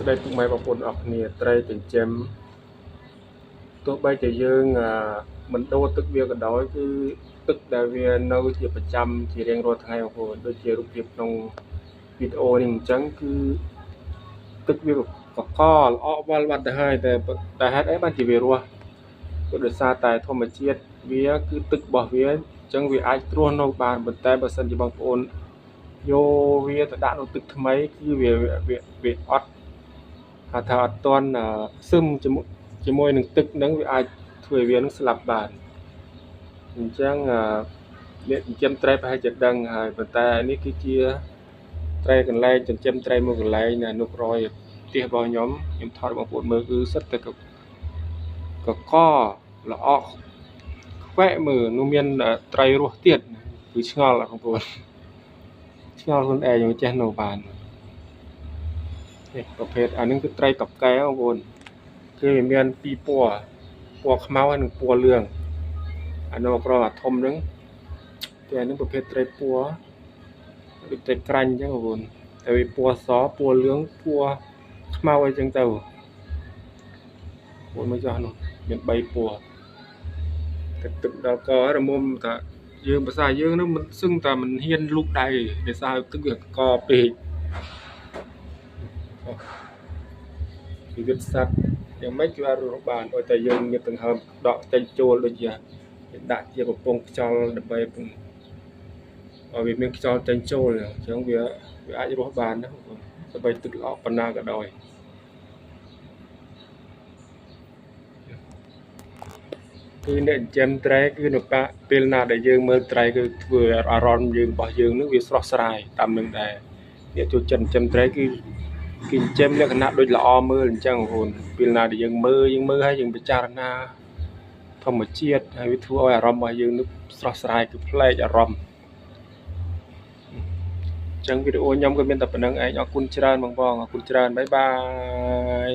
ស្ដីពុកម៉ែបងប្អូនអរគ្នាត្រីចិញ្ចឹមទោះបីជាយើងមិនដូរទឹកវាក៏ដោយគឺទឹកដែលវានៅជាប្រចាំជារៀងរាល់ថ្ងៃបងប្អូនដូចជារូបភាពក្នុងវីដេអូនេះអញ្ចឹងគឺទឹកវាកកល្អវល់បាត់ទៅហើយតែហេតុអីបានជាវារស់គឺដោយសារតែធម្មជាតិវាគឺទឹករបស់វាអញ្ចឹងវាអាចរស់នៅបានប៉ុន្តែបើសិនជាបងប្អូនយកវាទៅដាក់នៅទឹកថ្មីគឺវាអត់ហៅថាអត់ទាន់សឹមជាមួយនឹងទឹកហ្នឹងវាអាចធ្វើឲ្យវានឹងស្លាប់បានអញ្ចឹងអ្នកចិញ្ចឹមត្រីប្រហែលជាដឹងហើយប៉ុន្តែនេះគឺជាត្រីកន្លែងចិញ្ចឹមត្រីមួយកន្លែងនៅនុករយផ្ទះរបស់ខ្ញុំថតបងប្អូនមើលគឺសិតតែកកល្អខ្វែកមើលនោះមានត្រីរស់ទៀតគឺឆ្ងល់បងប្អូនឆ្ងល់ខ្លួនឯងមិនចេះនៅបាននេះប្រភេទអានេះគឺត្រីកកែបងប្អូនគឺវាមានពីរពណ៌ខ្មៅហើយនិងពណ៌លឿងអានោះក្រអាធំហ្នឹងតែអានេះប្រភេទត្រីពណ៌ដូចត្រីក្រាញ់អញ្ចឹងបងប្អូនតែវាពណ៌សពណ៌លឿងពណ៌ខ្មៅអីចឹងទៅបងមើលចុះនោះមាន3ពណ៌ទឹកដល់ករមុំថាយើងភាសាយើងនោះមិនសឹងតែមិនហ៊ានលូកដៃដោយសារទឹកវាកពេកជីវិតសត្វយ៉ាងម៉េចគឺអាចរស់បានឲ្យតែយើងមានដង្ហើមដកចេញចូលដូចជាដាក់ជាកំពង់ខ្យល់ដើម្បីឲ្យវាមានខ្យល់ចេញចូលអញ្ចឹងវាអាចរស់បានណាទោះបីទឹកល្អប៉ុណ្ណាក៏ដោយគឺអ្នកចិញ្ចឹមត្រីគឺនៅពេលណាដែលយើងមើលត្រីគឺធ្វើអារម្មណ៍យើងរបស់យើងនឹងវាស្រស់ស្រាយតាមនឹងដែរអ្នកចូលចិត្តចិញ្ចឹមត្រីគឺចិញ្ចឹមលក្ខណៈដូចល្អមើលអញ្ចឹងបងប្អូនពេលណាដែលយើងមើលហើយយើងពិចារណាធម្មជាតិហើយវាធ្វើឲ្យអារម្មណ៍របស់យើងនឹងស្រស់ស្រាយគឺប្លែកអារម្មណ៍អញ្ចឹងវីដេអូខ្ញុំក៏មានតែប៉ុណ្្នឹងឯងអរគុណច្រើនបងប្អូនអរគុណច្រើនបាយបាយ